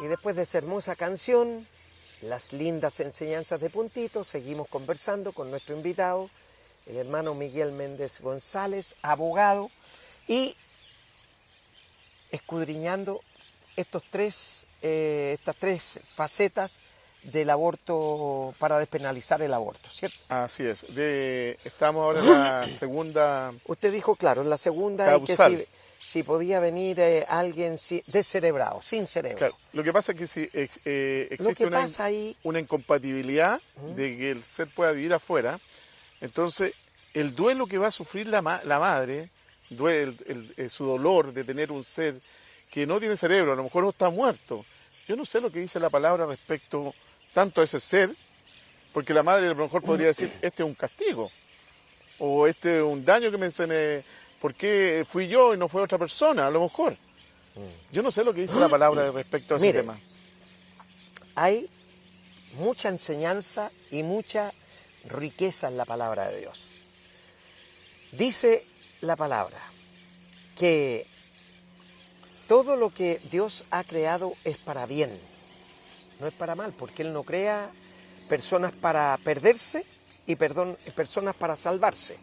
Y después de esa hermosa canción, las lindas enseñanzas de Puntito, seguimos conversando con nuestro invitado, el hermano Miguel Méndez González, abogado, y escudriñando estas tres facetas del aborto, para despenalizar el aborto, ¿cierto? Así es. Estamos ahora en la segunda Usted dijo, claro, en la segunda, y que causal. si podía venir alguien descerebrado, sin cerebro. Claro, lo que pasa es que si Lo que existe pasa ahí, una incompatibilidad de que el ser pueda vivir afuera, entonces el duelo que va a sufrir la madre, su dolor de tener un ser que no tiene cerebro, a lo mejor no está muerto. Yo no sé lo que dice la palabra respecto tanto a ese ser, porque la madre a lo mejor podría decir, este es un castigo, o este es un daño que ¿por qué fui yo y no fue otra persona? A lo mejor. Yo no sé lo que dice la palabra respecto a ese mire, tema. hay mucha enseñanza y mucha riqueza en la palabra de Dios. Dice la palabra que todo lo que Dios ha creado es para bien, no es para mal, porque Él no crea personas para perderse y personas para salvarse.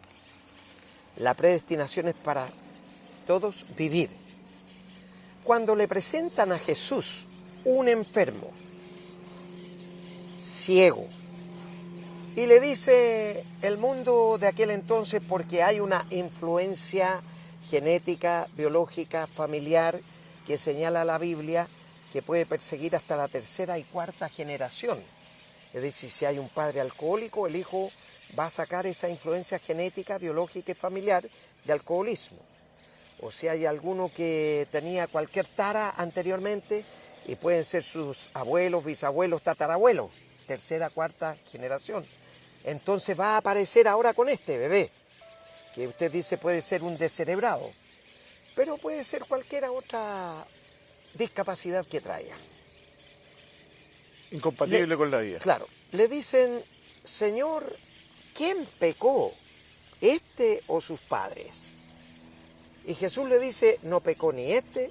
La predestinación es para todos vivir. Cuando le presentan a Jesús un enfermo, ciego, y le dice el mundo de aquel entonces, porque hay una influencia genética, biológica, familiar, que señala la Biblia, que puede perseguir hasta la tercera y cuarta generación. Es decir, si hay un padre alcohólico, el hijo va a sacar esa influencia genética, biológica y familiar de alcoholismo. O si hay alguno que tenía cualquier tara anteriormente, y pueden ser sus abuelos, bisabuelos, tatarabuelos, tercera, cuarta generación. Entonces va a aparecer ahora con este bebé, que usted dice puede ser un descerebrado, pero puede ser cualquier otra discapacidad que traiga. Incompatible con la vida. Claro, le dicen, Señor, ¿quién pecó, este o sus padres? Y Jesús le dice, no pecó ni este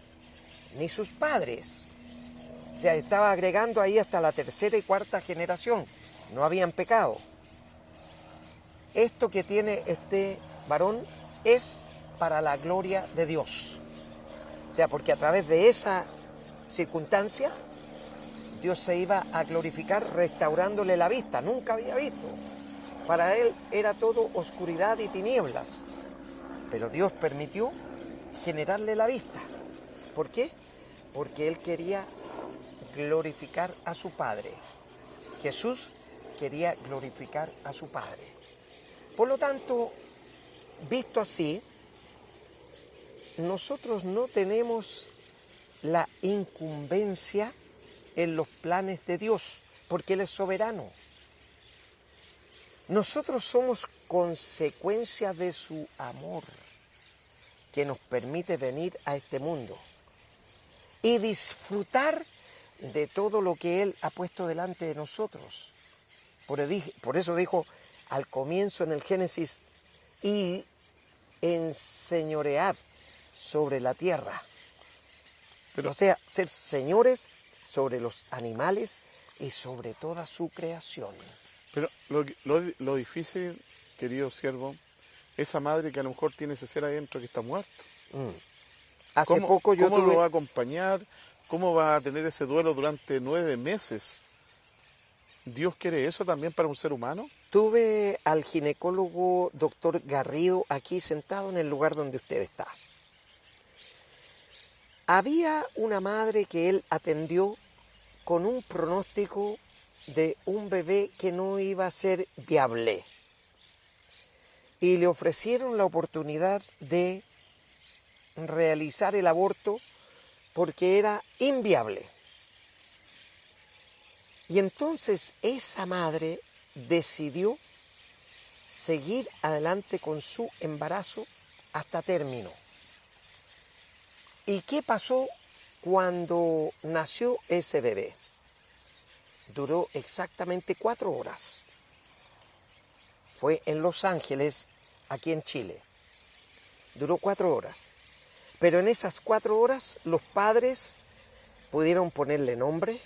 ni sus padres. O sea, estaba agregando ahí hasta la tercera y cuarta generación. No habían pecado. Esto que tiene este varón es para la gloria de Dios. O sea, porque a través de esa circunstancia, Dios se iba a glorificar restaurándole la vista. Nunca había visto. Para él era todo oscuridad y tinieblas. Pero Dios permitió generarle la vista. ¿Por qué? Porque él quería glorificar a su Padre. Jesús quería glorificar a su Padre. Por lo tanto, visto así, nosotros no tenemos la incumbencia en los planes de Dios, porque Él es soberano. Nosotros somos consecuencia de su amor, que nos permite venir a este mundo y disfrutar de todo lo que Él ha puesto delante de nosotros. Por eso dijo al comienzo en el Génesis, y enseñoread sobre la tierra. O sea, ser señores sobre los animales y sobre toda su creación. Pero lo difícil, querido siervo, esa madre que a lo mejor tiene ese ser adentro que está muerto. Hace poco yo ¿Cómo tuve... lo va a acompañar? ¿Cómo va a tener ese duelo durante 9 meses? ¿Dios quiere eso también para un ser humano? Tuve al ginecólogo doctor Garrido aquí sentado en el lugar donde usted está. Había una madre que él atendió con un pronóstico de un bebé que no iba a ser viable. Y le ofrecieron la oportunidad de realizar el aborto porque era inviable. Y entonces esa madre decidió seguir adelante con su embarazo hasta término. ¿Y qué pasó cuando nació ese bebé? Duró exactamente 4 horas. Fue en Los Ángeles, aquí en Chile. Duró 4 horas. Pero en esas 4 horas los padres pudieron ponerle nombre,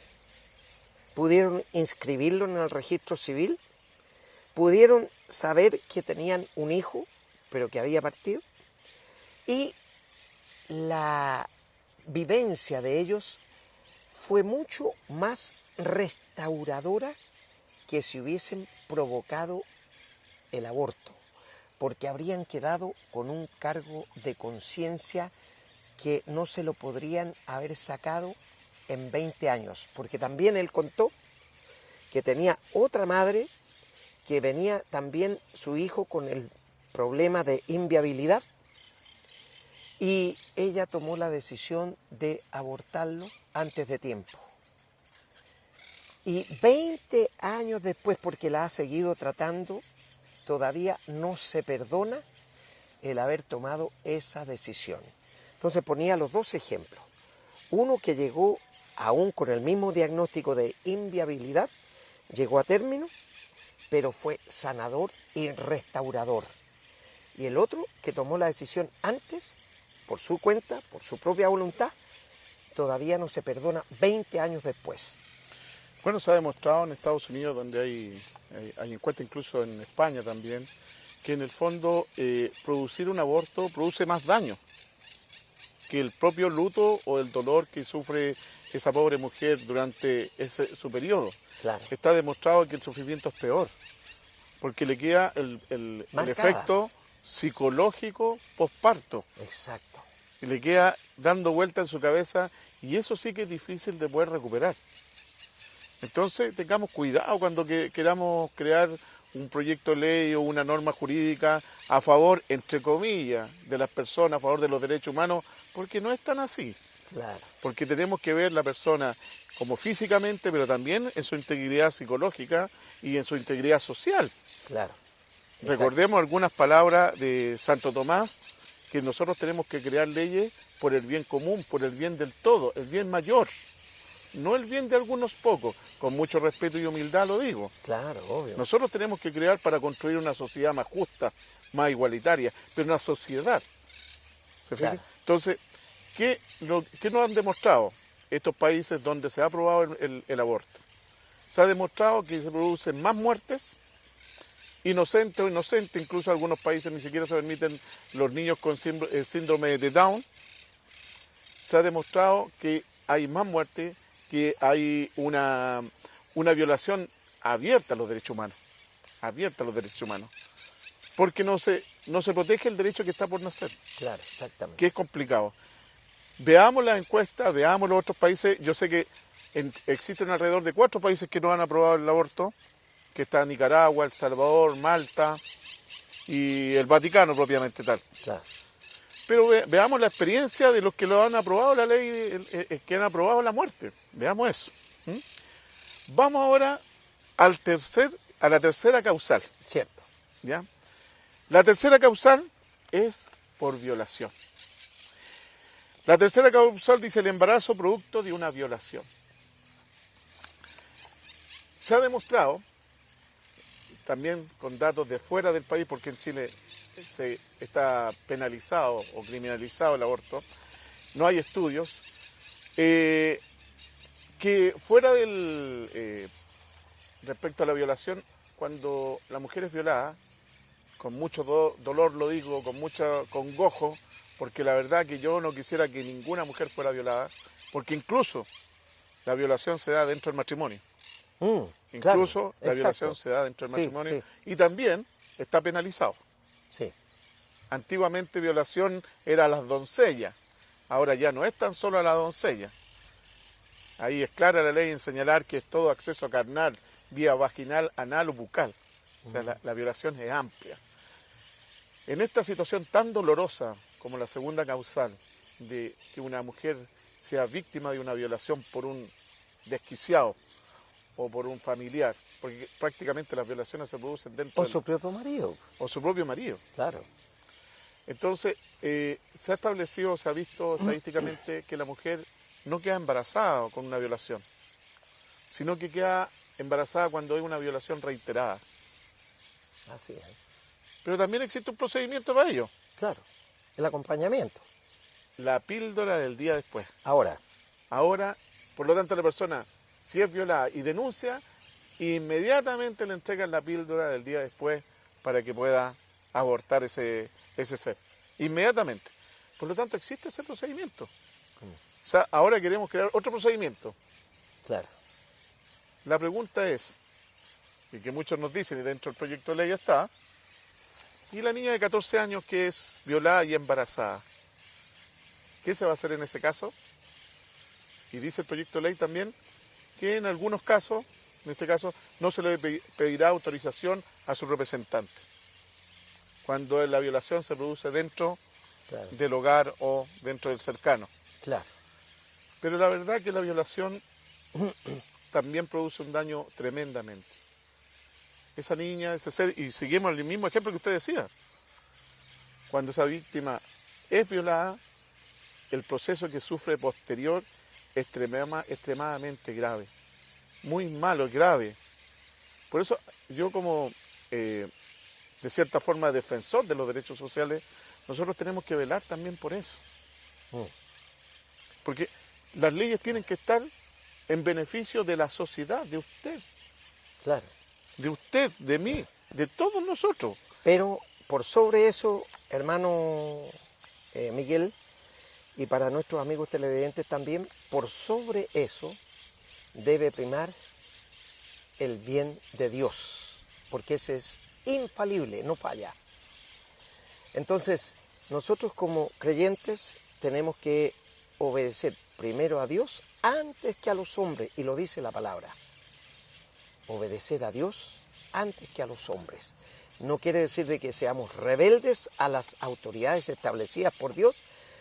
pudieron inscribirlo en el registro civil, pudieron saber que tenían un hijo, pero que había partido, y la vivencia de ellos fue mucho más restauradora que si hubiesen provocado el aborto, porque habrían quedado con un cargo de conciencia que no se lo podrían haber sacado en 20 años, porque también él contó que tenía otra madre que venía también su hijo con el problema de inviabilidad y ella tomó la decisión de abortarlo antes de tiempo. Y 20 años después, porque la ha seguido tratando, todavía no se perdona el haber tomado esa decisión. Entonces ponía los dos ejemplos. Uno que llegó aún con el mismo diagnóstico de inviabilidad, llegó a término, pero fue sanador y restaurador. Y el otro que tomó la decisión antes, por su cuenta, por su propia voluntad, todavía no se perdona 20 años después. Bueno, se ha demostrado en Estados Unidos, donde hay encuestas, incluso en España también, que en el fondo producir un aborto produce más daño que el propio luto o el dolor que sufre esa pobre mujer durante su periodo. Claro. Está demostrado que el sufrimiento es peor, porque le queda el efecto psicológico posparto. Exacto. Y le queda dando vuelta en su cabeza, y eso sí que es difícil de poder recuperar. Entonces tengamos cuidado cuando queramos crear un proyecto de ley o una norma jurídica a favor, entre comillas, de las personas, a favor de los derechos humanos, porque no es tan así. Claro. Porque tenemos que ver la persona como físicamente, pero también en su integridad psicológica y en su integridad social. Claro. Recordemos algunas palabras de Santo Tomás, que nosotros tenemos que crear leyes por el bien común, por el bien del todo, el bien mayor. No el bien de algunos pocos, con mucho respeto y humildad lo digo. Claro, obvio. Nosotros tenemos que crear para construir una sociedad más justa, más igualitaria, pero una sociedad. ¿Se fija? Claro. Entonces, ¿qué nos han demostrado estos países donde se ha aprobado el aborto? Se ha demostrado que se producen más muertes, inocentes o inocentes, incluso en algunos países ni siquiera se permiten los niños con síndrome de Down. Se ha demostrado que hay más muertes, que hay una violación abierta a los derechos humanos, porque no se protege el derecho que está por nacer. Claro, exactamente. Que es complicado. Veamos las encuestas, veamos los otros países. Yo sé que existen alrededor de 4 países que no han aprobado el aborto, que está Nicaragua, El Salvador, Malta y el Vaticano propiamente tal. Claro. Pero veamos la experiencia de los que lo han aprobado, la ley, que han aprobado la muerte. Veamos eso. Vamos ahora a la tercera causal. Cierto. ¿Ya? La tercera causal es por violación. La tercera causal dice el embarazo producto de una violación. Se ha demostrado, también con datos de fuera del país, porque en Chile se está penalizado o criminalizado el aborto, no hay estudios, que fuera del respecto a la violación, cuando la mujer es violada, con mucho dolor lo digo, con mucho congojo, porque la verdad que yo no quisiera que ninguna mujer fuera violada, porque incluso la violación se da dentro del matrimonio. Incluso claro, la violación se da dentro del matrimonio y también está penalizado. Sí. Antiguamente violación era a las doncellas, ahora ya no es tan solo a la doncella. Ahí es clara la ley en señalar que es todo acceso carnal, vía vaginal, anal o bucal. O sea, la violación es amplia. En esta situación tan dolorosa como la segunda causal de que una mujer sea víctima de una violación por un desquiciado o por un familiar, porque prácticamente las violaciones se producen dentro O su propio marido. o su propio marido. Claro. Entonces, se ha establecido, se ha visto estadísticamente que la mujer no queda embarazada con una violación, sino que queda embarazada cuando hay una violación reiterada. Así es. Pero también existe un procedimiento para ello. Claro. El acompañamiento. La píldora del día después. Ahora, Ahora Por lo tanto, la persona, si es violada y denuncia, inmediatamente le entregan la píldora del día después para que pueda abortar ese ser. Inmediatamente. Por lo tanto, existe ese procedimiento. O sea, ahora queremos crear otro procedimiento. Claro. La pregunta es, y que muchos nos dicen, y dentro del proyecto de ley está, ¿y la niña de 14 años que es violada y embarazada? ¿Qué se va a hacer en ese caso? Y dice el proyecto de ley también que en algunos casos, en este caso, no se le pedirá autorización a su representante cuando la violación se produce dentro del hogar o dentro del cercano. Claro. Pero la verdad que la violación también produce un daño tremendamente. Esa niña, ese ser, y seguimos el mismo ejemplo que usted decía, cuando esa víctima es violada, el proceso que sufre posterior es extremadamente grave, muy malo, grave. Por eso yo como, de cierta forma, defensor de los derechos sociales, nosotros tenemos que velar también por eso. Porque las leyes tienen que estar en beneficio de la sociedad, de usted. Claro. De usted, de mí, de todos nosotros. Pero por sobre eso, hermano Miguel, y para nuestros amigos televidentes también, por sobre eso debe primar el bien de Dios, porque ese es infalible, no falla. Entonces, nosotros como creyentes tenemos que obedecer primero a Dios antes que a los hombres, y lo dice la palabra. Obedecer a Dios antes que a los hombres. No quiere decir de que seamos rebeldes a las autoridades establecidas por Dios,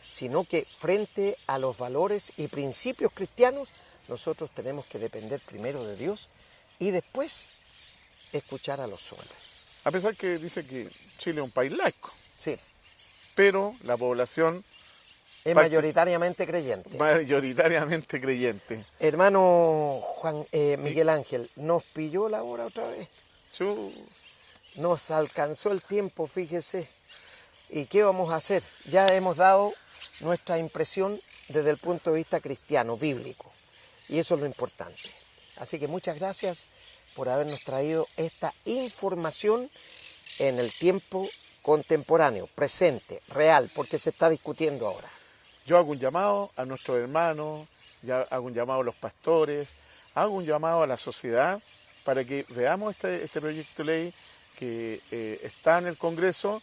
sino que frente a los valores y principios cristianos, nosotros tenemos que depender primero de Dios y después escuchar a los hombres. A pesar que dice que Chile es un país laico. Sí. Pero la población es mayoritariamente creyente. Mayoritariamente creyente. Hermano Miguel Ángel, ¿nos pilló la hora otra vez? Nos alcanzó el tiempo, fíjese. ¿Y qué vamos a hacer? Ya hemos dado nuestra impresión desde el punto de vista cristiano, bíblico. Y eso es lo importante. Así que muchas gracias por habernos traído esta información en el tiempo contemporáneo, presente, real, porque se está discutiendo ahora. Yo hago un llamado a nuestros hermanos, ya hago un llamado a los pastores, hago un llamado a la sociedad para que veamos este proyecto de ley que está en el Congreso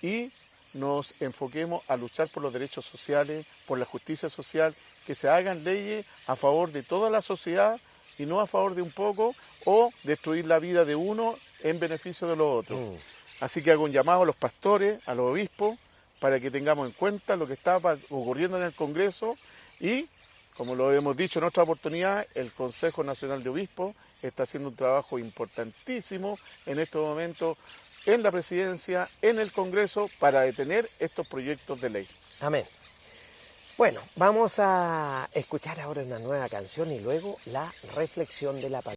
y nos enfoquemos a luchar por los derechos sociales, por la justicia social, que se hagan leyes a favor de toda la sociedad y no a favor de un poco o destruir la vida de uno en beneficio de los otros. Así que hago un llamado a los pastores, a los obispos, para que tengamos en cuenta lo que está ocurriendo en el Congreso y, como lo hemos dicho en otra oportunidad, el Consejo Nacional de Obispos está haciendo un trabajo importantísimo en estos momentos en la presidencia, en el Congreso, para detener estos proyectos de ley. Amén. Bueno, vamos a escuchar ahora una nueva canción y luego la reflexión de la palabra.